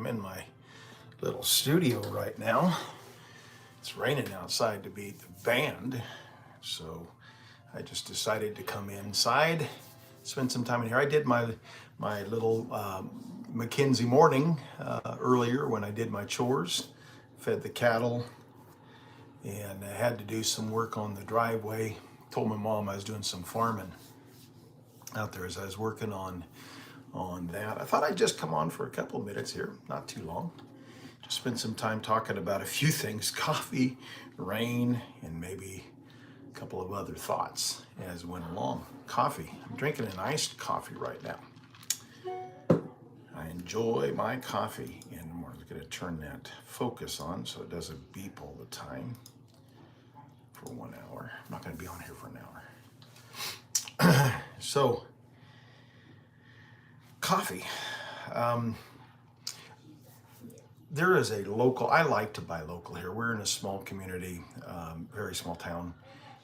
I'm in my little studio right now. It's raining outside to beat the band, so I just decided to come inside, spend some time in here. I did my little McKenzie morning earlier when I did my chores, fed the cattle, and I had to do some work on the driveway. Told my mom I was doing some farming out there as I was working on that. I thought I'd just come on for a couple of minutes here, not too long. Just spend some time talking about a few things: coffee, rain, and maybe a couple of other thoughts as went along. Coffee. I'm drinking an iced coffee right now. I enjoy my coffee, and we're going to turn that focus on so it doesn't beep all the time for 1 hour. I'm not going to be on here for an hour. So, coffee. There is a local, I like to buy local here. We're in a small community, very small town,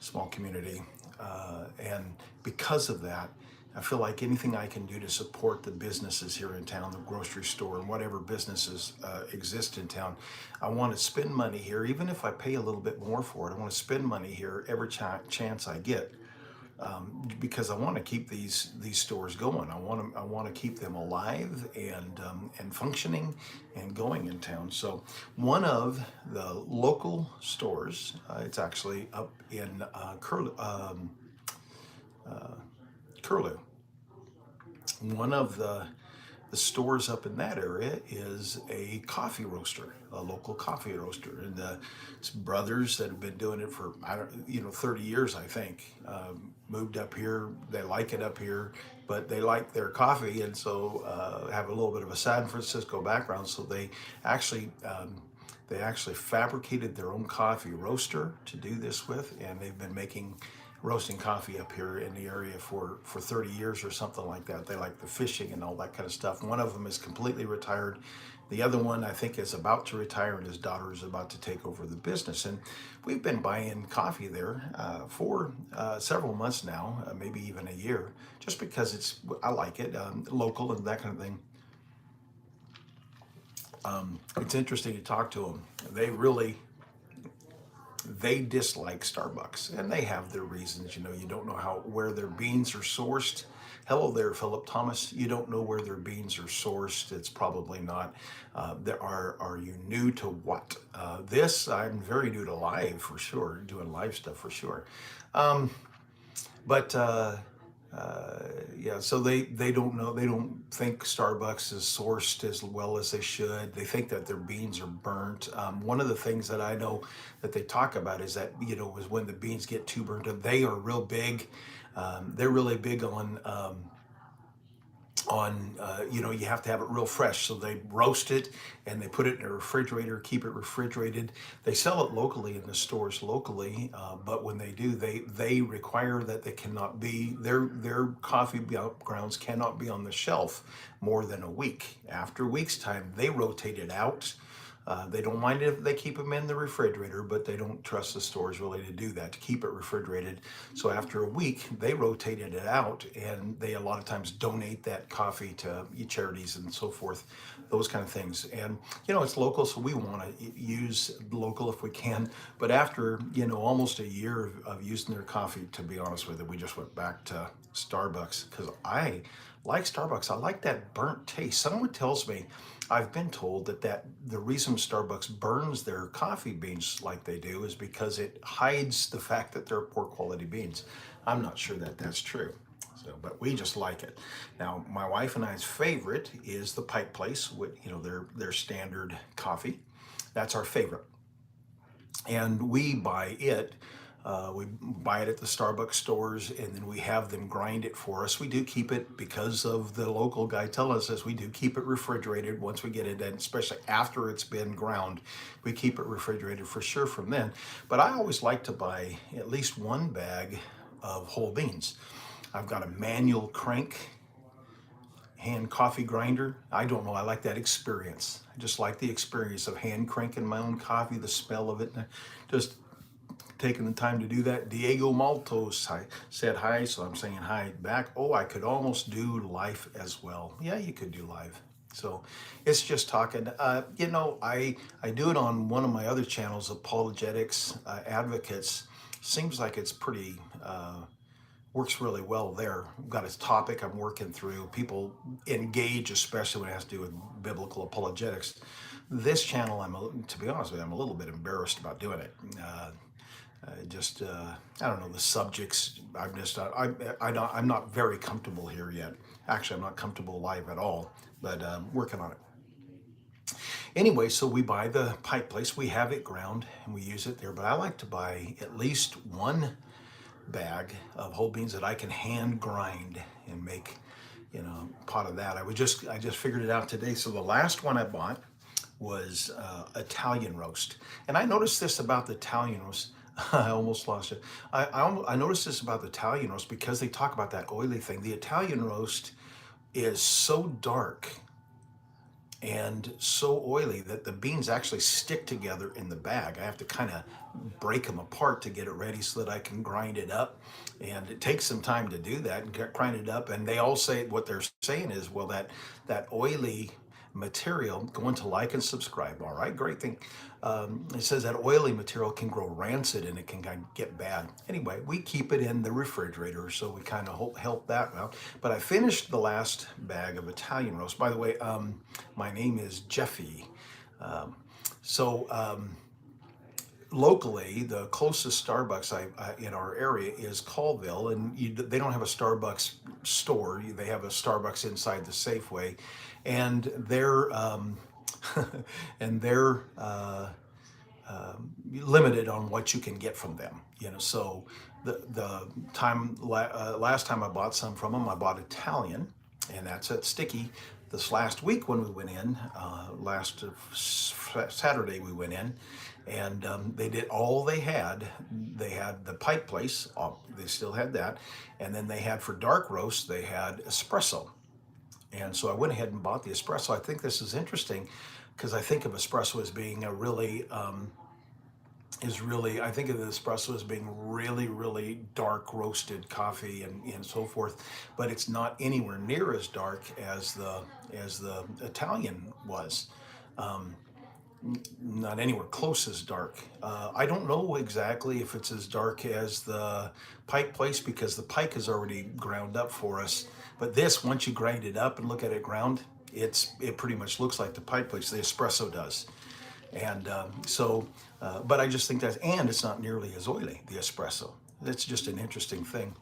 small community. And because of that, I feel like anything I can do to support the businesses here in town, the grocery store and whatever businesses exist in town, I want to spend money here. Even if I pay a little bit more for it, I want to spend money here every chance I get. Because I want to keep these stores going. I want to keep them alive and functioning and going in town. So one of the local stores, it's actually up in Curlew. One of the stores up in that area is a coffee roaster, a local coffee roaster, and it's brothers that have been doing it for 30 years, I think. Moved up here, they like it up here, but they like their coffee, and so have a little bit of a San Francisco background. So they actually fabricated their own coffee roaster to do this with, and they've been roasting coffee up here in the area for 30 years or something like that. They like the fishing and all that kind of stuff. One of them is completely retired. The other one, I think, is about to retire, and his daughter is about to take over the business. And we've been buying coffee there for several months now, maybe even a year, just because I like it, local and that kind of thing. It's interesting to talk to them. They dislike Starbucks, and they have their reasons. You don't know where their beans are sourced. Hello there, Philip Thomas. You don't know where their beans are sourced. It's probably not. Are you new to what? I'm very new to live for sure, doing live stuff for sure. So they don't know. They don't think Starbucks is sourced as well as they should. They think that their beans are burnt. One of the things that I know that they talk about is that, is when the beans get too burnt up. They are real big. They're really big on you have to have it real fresh. So they roast it and they put it in a refrigerator, keep it refrigerated. They sell it locally in the stores locally, but when they do, they require that their coffee grounds cannot be on the shelf more than a week. After a week's time, they rotate it out. They don't mind if they keep them in the refrigerator, but they don't trust the stores really to do that, to keep it refrigerated. So after a week, they rotated it out, and they a lot of times donate that coffee to charities and so forth, those kind of things. And, it's local, so we want to use local if we can. But after, almost a year of using their coffee, to be honest with you, we just went back to Starbucks because I like Starbucks. I like that burnt taste. Someone tells me, I've been told that the reason Starbucks burns their coffee beans like they do is because it hides the fact that they're poor quality beans. I'm not sure that that's true. So, but we just like it. Now, my wife and I's favorite is the Pike Place with, their standard coffee. That's our favorite. And we buy it. We buy it at the Starbucks stores, and then we have them grind it for us. We do keep it, because of the local guy telling us this, we do keep it refrigerated once we get it in, especially after it's been ground. We keep it refrigerated for sure from then. But I always like to buy at least one bag of whole beans. I've got a manual crank hand coffee grinder. I don't know, I like that experience. I just like the experience of hand cranking my own coffee, the smell of it, and just taking the time to do that. Diego Maltos said hi, so I'm saying hi back. Oh, I could almost do live as well. Yeah, you could do live. So it's just talking. I do it on one of my other channels, Apologetics Advocates. Seems like it's pretty works really well there. I've got a topic I'm working through. People engage, especially when it has to do with biblical apologetics. This channel, to be honest with you, I'm a little bit embarrassed about doing it. I don't know the subjects. I'm not very comfortable here yet. Actually, I'm not comfortable live at all, but working on it. Anyway, so we buy the pike place. We have it ground and we use it there. But I like to buy at least one bag of whole beans that I can hand grind and make, pot of that. I just figured it out today. So the last one I bought was Italian roast, and I noticed this about the Italian roast. I almost lost it. I noticed this about the Italian roast because they talk about that oily thing. The Italian roast is so dark and so oily that the beans actually stick together in the bag. I have to kind of break them apart to get it ready so that I can grind it up. And it takes some time to do that and grind it up. And they all say, what they're saying is, well, that oily material, go into like and subscribe. All right, great thing. It says that oily material can grow rancid and it can kind of get bad. Anyway, we keep it in the refrigerator, so we kind of help that out. But I finished the last bag of Italian roast. By the way, my name is Jeffy. Locally, the closest Starbucks in our area is Colville, and they don't have a Starbucks store. They have a Starbucks inside the Safeway, and they're limited on what you can get from them. So last time I bought some from them, I bought Italian, and that's at Sticky. This last week when we went in, last Saturday we went in, and they did all they had. They had the pike place, they still had that, and then they had for dark roast, they had espresso. And so I went ahead and bought the espresso. I think this is interesting because I think of espresso as being I think of the espresso as being really, really dark roasted coffee and so forth, but it's not anywhere near as dark as the Italian was. Not anywhere close as dark. I don't know exactly if it's as dark as the pike place because the pike is already ground up for us. But this, once you grind it up and look at it ground, it pretty much looks like the pike place. The espresso does. And but I just think and it's not nearly as oily, the espresso. That's just an interesting thing.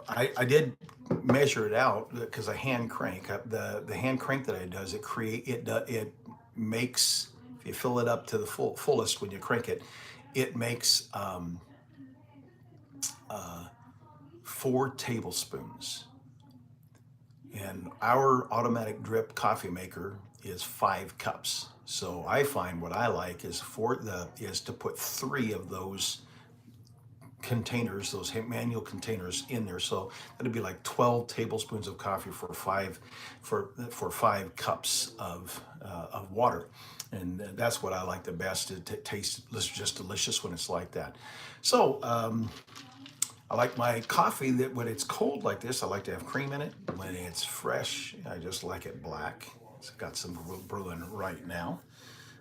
I did measure it out because I hand crank. The hand crank that I does, it makes, if you fill it up to the fullest when you crank it, it makes 4 tablespoons. And our automatic drip coffee maker is 5 cups. So I find what I like is to put 3 of those containers, those manual containers in there. So that'd be like 12 tablespoons of coffee for 5 cups of water. And that's what I like the best. It tastes just delicious when it's like that. So I like my coffee that when it's cold like this, I like to have cream in it. When it's fresh, I just like it black. It's got some brewing right now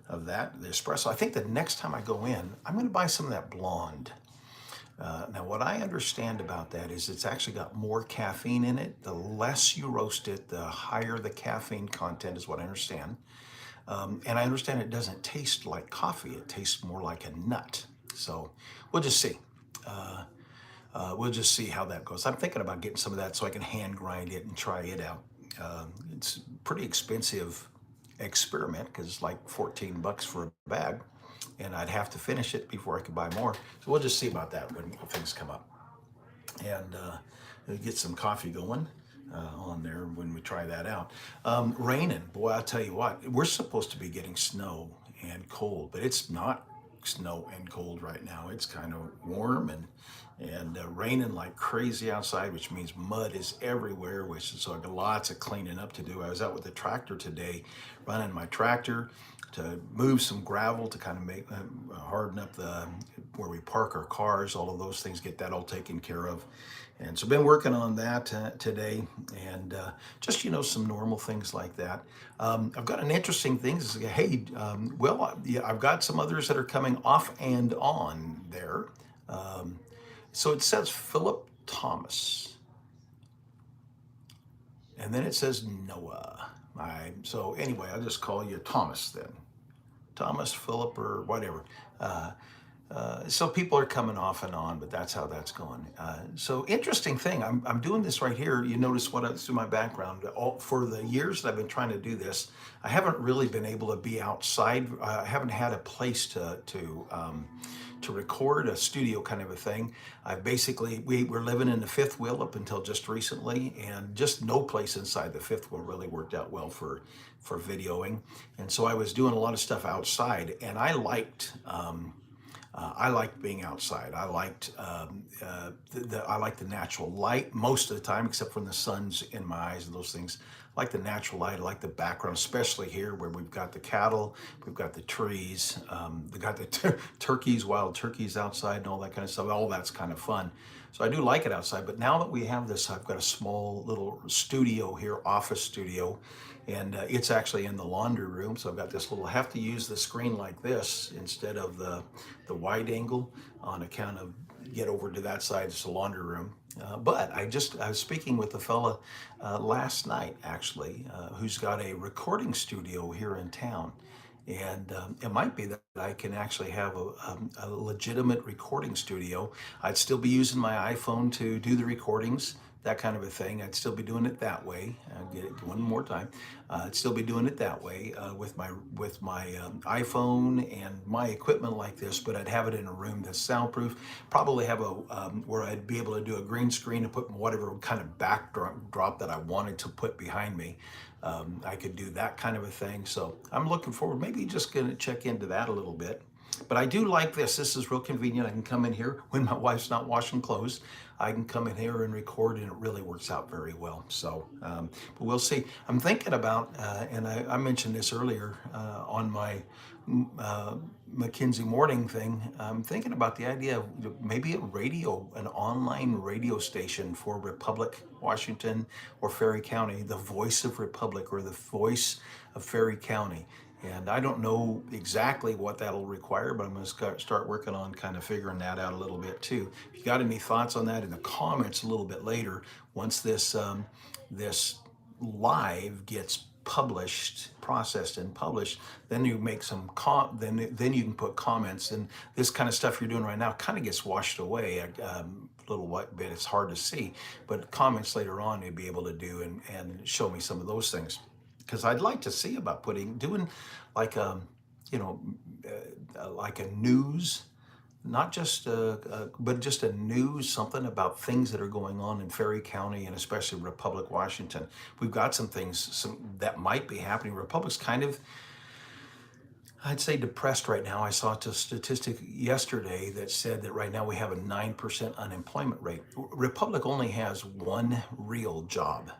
of that, the espresso. I think the next time I go in, I'm going to buy some of that blonde. Now, what I understand about that is it's actually got more caffeine in it. The less you roast it, the higher the caffeine content is what I understand. And I understand it doesn't taste like coffee. It tastes more like a nut. So we'll just see. We'll just see how that goes. I'm thinking about getting some of that so I can hand grind it and try it out. It's a pretty expensive experiment because it's like $14 for a bag, and I'd have to finish it before I could buy more. So we'll just see about that when things come up. And we'll get some coffee going on there when we try that out. Raining, boy, I'll tell you what, we're supposed to be getting snow and cold, but it's not snow and cold right now. It's kind of warm and raining like crazy outside, which means mud is everywhere, which is so I got lots of cleaning up to do. I was out with the tractor today, running my tractor, to move some gravel to kind of make harden up the where we park our cars, all of those things, get that all taken care of. And so been working on that today, and just some normal things like that. I've got an interesting thing. Is, hey, yeah, I've got some others that are coming off and on there. So it says Philip Thomas, and then it says Noah. So anyway, I'll just call you Thomas then. Thomas, Philip, or whatever. So people are coming off and on, but that's how that's going. So interesting thing, I'm doing this right here. You notice what it's in my background. For the years that I've been trying to do this, I haven't really been able to be outside. I haven't had a place to record, a studio kind of a thing. We were living in the fifth wheel up until just recently, and just no place inside the fifth wheel really worked out well for videoing. And so I was doing a lot of stuff outside, and I liked being outside. I liked I like the natural light most of the time, except when the sun's in my eyes and those things. I like the natural light. I like the background, especially here where we've got the cattle, we've got the trees, we got the turkeys, wild turkeys outside, and all that kind of stuff. All that's kind of fun. So I do like it outside. But now that we have this, I've got a small little studio here, office studio. And it's actually in the laundry room, so I've got this little. I have to use the screen like this instead of the wide angle on account of get over to that side. It's the laundry room. But I was speaking with a fella last night actually, who's got a recording studio here in town, and it might be that I can actually have a legitimate recording studio. I'd still be using my iPhone to do the recordings, that kind of a thing. I'd still be doing it that way. I'll get it one more time. I'd still be doing it that way with my iPhone and my equipment like this, but I'd have it in a room that's soundproof. Probably have where I'd be able to do a green screen and put whatever kind of backdrop that I wanted to put behind me. I could do that kind of a thing. So I'm looking forward, maybe just gonna check into that a little bit. But I do like this. This is real convenient. I can come in here when my wife's not washing clothes. I can come in here and record, and it really works out very well. So, but we'll see. I'm thinking about, and I mentioned this earlier on my McKenzie morning thing. I'm thinking about the idea of maybe an online radio station for Republic, Washington, or Ferry County, the Voice of Republic or the Voice of Ferry County. And I don't know exactly what that'll require, but I'm going to start working on kind of figuring that out a little bit too. If you got any thoughts on that in the comments a little bit later, once this live gets processed and published, then you make some then you can put comments, and this kind of stuff you're doing right now kind of gets washed away a little bit. It's hard to see, but comments later on you'll be able to do and show me some of those things. Because I'd like to see about doing like like a news, not just but just a news, something about things that are going on in Ferry County and especially Republic, Washington. We've got some things that might be happening. Republic's kind of, I'd say, depressed right now. I saw a statistic yesterday that said that right now we have a 9% unemployment rate. Republic only has one real job,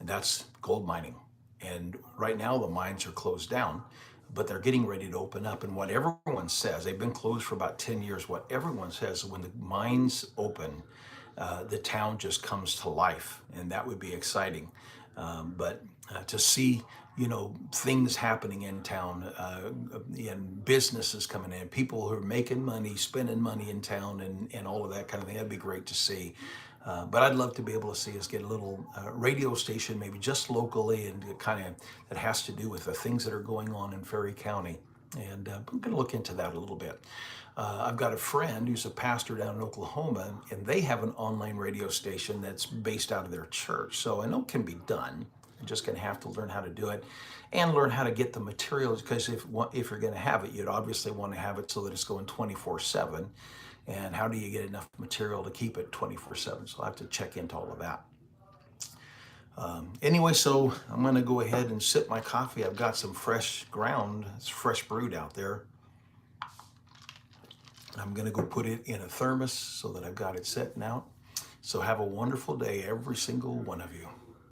and that's gold mining. And right now the mines are closed down, but they're getting ready to open up. And what everyone says, they've been closed for about 10 years. What everyone says, when the mines open, the town just comes to life, and that would be exciting. But to see, things happening in town, and businesses coming in, people who are making money, spending money in town, and all of that kind of thing, that'd be great to see. But I'd love to be able to see us get a little radio station, maybe just locally, and kind of that has to do with the things that are going on in Ferry County. And I'm going to look into that a little bit. I've got a friend who's a pastor down in Oklahoma, and they have an online radio station that's based out of their church. So I know it can be done. You're just going to have to learn how to do it and learn how to get the materials, because if you're going to have it, you'd obviously want to have it so that it's going 24/7. And how do you get enough material to keep it 24/7? So I'll have to check into all of that. Anyway, so I'm going to go ahead and sip my coffee. I've got some fresh ground. It's fresh brewed out there. I'm going to go put it in a thermos so that I've got it sitting out. So have a wonderful day, every single one of you.